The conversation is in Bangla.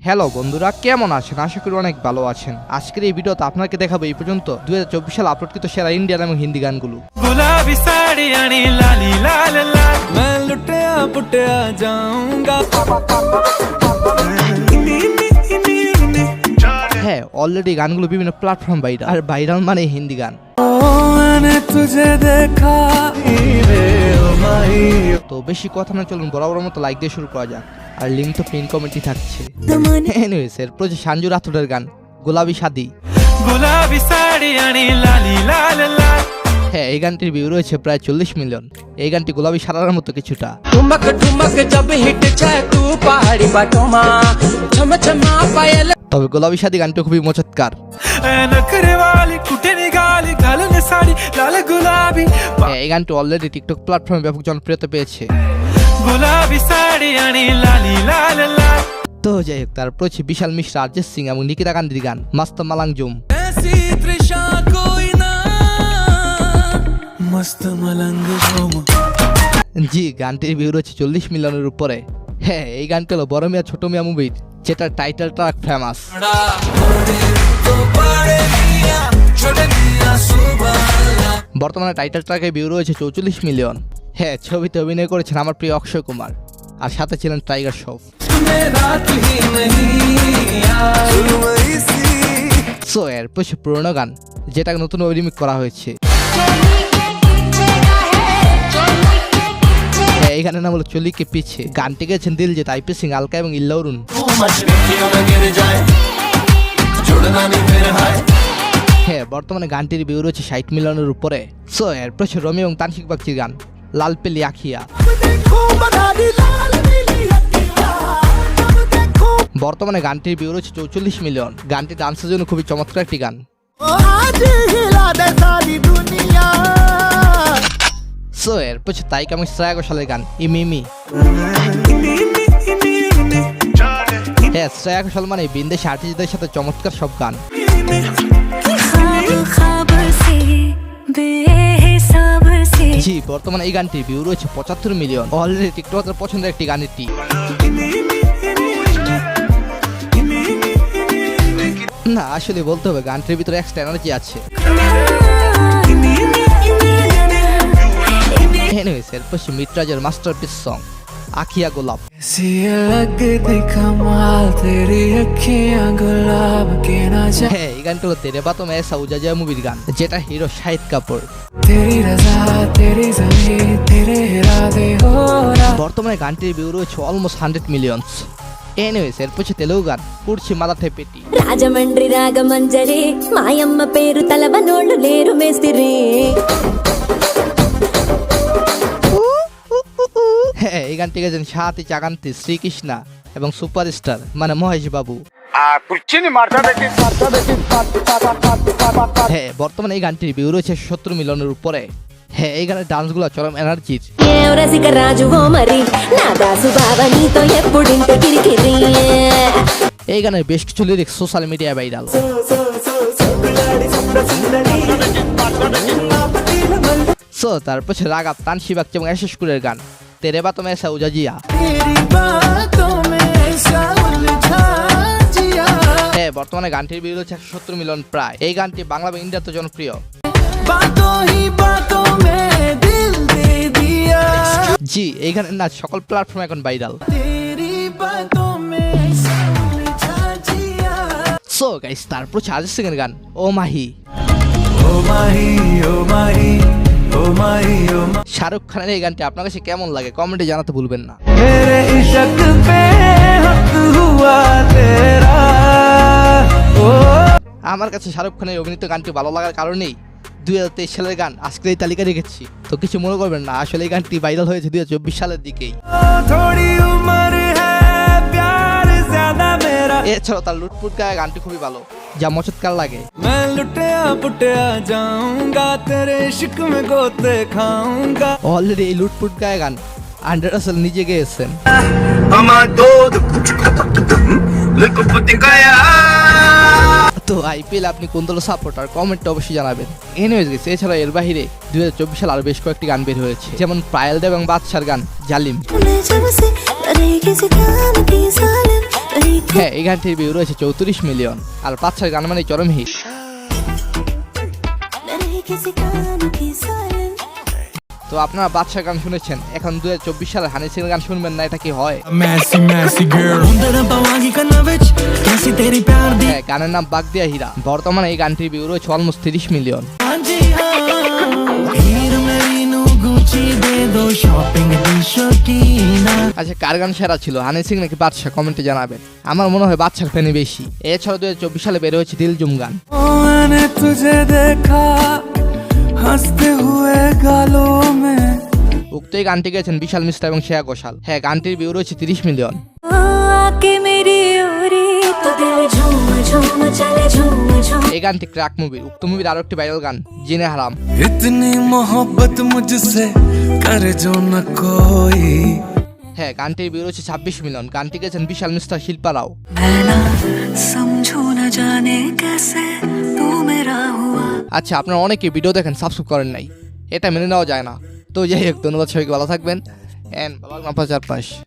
হ্যালো বন্ধুরা, কেমন আছেন? আশা করি অনেক ভালো আছেন। আজকের এই ভিডিওতে আপনাকে দেখাবো এই পর্যন্ত 2024 সালে আপলোডকৃত সেরা ইন্ডিয়ান এবং হিন্দি গানগুলো। गुलाबी साड़ी आनी लाली लाल लाल मैं लुटिया पुटिया जाऊंगा। হ্যাঁ, অলরেডি গানগুলো বিভিন্ন প্ল্যাটফর্ম ভাইরাল, আর ভাইরাল মানে হিন্দি গান। मैंने तुझे देखा रे ओ माही। তো বেশি কথা না, চলুন বরাবর মতো লাইক দিয়ে শুরু করা যাক। আর লিঙ্ক তো পিন কমেন্টে থাকছে। এনিওয়েজ, এরপর যে সঞ্জু রাথোরের গান গোলাপি শাদি। गुलाबी साड़ी आनी लाली लाल लाल হ্যাঁ, এই গানটির ভিউ রয়েছে প্রায় 40 মিলিয়ন। এই গানটি গোলাপি সারার মতো কিছুটা। ठुमक ठुमक जब हिट जाए तू पहाड़ी बाटों माँ छम छमा पायल। তবে গোলাপি শাদি গানটি খুবই মজাদার। ऐ नखरे वाली कुटे निगाली गलन साड़ी लाल गुलाबी হ্যাঁ, এই গানটি অলরেডি টিকটক প্ল্যাটফর্মে ব্যাপক জনপ্রিয়তা পেয়েছে। गुलाबी साड़ी आनी लाली लाल लाल তো যাই হোক, তারপর হচ্ছে বিশাল মিশ্রা, অরিজিৎ সিং এবং নিকিতা গান্ধীর গান মস্ত মালাংজুম। ऐसी तृषा कोई ना मस्त मलंग झूम। জি, গানটির ভিউ রয়েছে 40 মিলিয়নের উপরে। হ্যাঁ, এই গানটি হলো বড় মিয়া ছোট মিয়া মুভির, যেটার টাইটেল ট্র্যাক ফেমাস। বর্তমানে টাইটেল ট্র্যাকের ভিউ রয়েছে 44 মিলিয়ন। হ্যাঁ, ছবিতে অভিনয় করেছেন আমার প্রিয় অক্ষয় কুমার, আর সাথে ছিলেন টাইগার শ্রফ। সো এরপর সে পুরোনো গান, যেটাকে নতুন রিমিক করা হয়েছে। এই গানের নাম হলো চলি কে পিছে। গানটি গেছেন দিলজিৎ, আইপি সিং, আলকা এবং ইল্লাউরুন। হ্যাঁ, বর্তমানে গানটির ভিউ রয়েছে 60 মিলিয়নের উপরে। সো এরপর সে রমি এবং তানসিক বাগচির গান লাল পেলি আখিয়া। বর্তমানে গানটির ভিউ রয়েছে 44 মিলিয়ন। গানটি ডান্সের জন্য খুবই চমৎকার একটি গান। সো এরপর হচ্ছে তাইক এবং শ্রেয়া ঘোষালের গান ইমিমি। হ্যাঁ, শ্রেয়া ঘোষাল মানে বিন্দেশি আর্টিস্টদের সাথে চমৎকার সব গান। জি, বর্তমানে এই গানটির ভিউ রয়েছে 75 মিলিয়ন। অলরেডি টিকটকের পছন্দের একটি গান এটি। না, আসলে বলতে হবে গানটির ভিতরে এক্সট্রা এনার্জি আছে। এনিওয়েজ, এরপর সে মিত্রাজের মাস্টারপিস সং আখিয়া গোলাপ। ऐसी अलग दिखा माल तेरी अखियां गुलाब के ना जा। হ্যাঁ, এই গানটি হলো তেরে বাতো মে ऐसा उजाजा মুভির গান, যেটা হিরো শাহিদ কাপুর। तेरी रजा तेरी ज़मीं तेरे इरादे हो रहा। বর্তমানে গানটির ভিউ রয়েছে অলমোস্ট 100 মিলিয়ন। এনিওয়েজ, এরপর হচ্ছে তেলুগু গান কুর্চি মালাথে পেটি। రాజమండ్రి రాగమంజరి మాయమ్మ పేరు తలవనోళ్ళు లేరు మేస్తిరి. হ্যাঁ, এই গানটি গেছেন শাহাতি চাকান্তি, শ্রীকৃষ্ণা এবং সুপারস্টার মানে মহেশ বাবু। হ্যাঁ, বর্তমানে এই গানটির ভিউ রয়েছে 70 মিলিয়নের উপরে। হ্যাঁ, এই గాনের ডান্সগুলো চরম এনার্জির। ఏం రసిక రాజువో మరి నా దాసు బావ నీతో ఎప్పుడింత కిరికిరి. এই গানের বেশ কিছু লিরিক্স সোশ্যাল মিডিয়ায় ভাইরাল। সো তারপর রাগাব তানসি বাগচি এবং এসেশকুরের গান তেরে বাতো মে ऐसा उजाजिया। तेरी बातों में ऐसा उलझा जिया। হ্যাঁ, বর্তমানে গানটির ভিউ রয়েছে 170 মিলিয়ন প্রায়। এই গানটি বাংলা এবং ইন্ডিয়াতে জনপ্রিয়। बातों ही बातों में दिल दे दिया। জি, এই গানের নাচ সকল প্ল্যাটফর্মে এখন ভাইরাল। तेरी बातों में ऐसा उलझा जिया। সো গাইস, তারপর অরিজিৎ সিং এর গান ও মাহি। ओ माही ओ माही ओ माही ओ माही। শাহরুখ খানের এই গানটি আপনার কাছে কেমন লাগে কমেন্টে জানাতে ভুলবেন না। मेरे इश्क पे हक हुआ तेरा। ओ আমার কাছে শাহরুখ খানের অভিনীত গানটি ভালো লাগার কারণেই 2023 সালের গান আজকের এই তালিকা রেখেছি। তো কিছু মনে করবেন না, আসলে এই গানটি ভাইরাল হয়েছে 2024 সালের দিকেই। थोड़ी उम्र है प्यार ज्यादा मेरा। এছাড়াও তার লুটপুট গায়ে গানটি খুবই ভালো, যা মচৎকার লাগে। मैं लुटिया पुटिया जाऊंगा तेरे इश्क में गोते खाऊंगा। অলরেডি এই লুটপুট গায়ে গান আন্ডার রাসেল নিজে গেয়েছেন। তো আইপিএল আপনি কোন দলের সাপোর্টার কমেন্টে অবশ্যই জানাবেন। এনিওয়েজ গাইস, এছাড়া এর বাইরে 2024 সালে আরো বেশ কয়েকটি গান বের হয়েছে, যেমন পায়েল দেব এবং বাদশার গান জালিম। হ্যাঁ, এই গানটির ভিউ রয়েছে 34 মিলিয়ন। আর বাদশার গান মানে চরম হিট। তো আপনারা বাদশার গান শুনেছেন, এখন 2024 সালের হানি সিং গান শুনবেন না, এটা কি হয়? मैसी मैसी गर्ल तेरा पवागी करना विच कैसी तेरी प्यार दी হ্যাঁ, গানের নাম বাগদিয়া হীরা। বর্তমানে এই গানটির ভিউ রয়েছে অলমোস্ট 30 মিলিয়ন। हाँ जी हाँ हीर मेरी नू गुची दे दो शॉपिंग दी शौकीना আচ্ছা, কার গান সেরা ছিল, হানি সিং নাকি বাদশা? কমেন্টে জানাবেন। আমার মনে হয় বাদশার ফ্যানই বেশি। এছাড়া 2024 সালে বের হয়েছে দিলজুম গান। मैंने तुझे देखा हंसते हुए गालों में উক্ত এই গানটি গেয়েছেন বিশাল মিশ্রা এবং শ্রেয়া ঘোষাল। হ্যাঁ, গানটির ভিউ রয়েছে 30 মিলিয়ন। এই গানটি ক্র্যাক মুভির। উক্ত মুভির আরো একটি ভাইরাল গান জিনে হারাম। इतनी मोहब्बत मुझसे कर जो न कोई হ্যাঁ, গানটির ভিউ রয়েছে 26 মিলিয়ন। গানটি গেয়েছেন বিশাল মিশ্রা, শিল্পা রাও। समझो न जाने कैसे तू मेरा हुआ আচ্ছা, আপনারা অনেকে ভিডিও দেখেন, সাবস্ক্রাইব করেন নাই, এটা মেনে নেওয়া যায় না। তো যাই হোক, ধন্যবাদ সবাইকে, ভালো থাকবেন। এন্ড বাবা চারপাশ।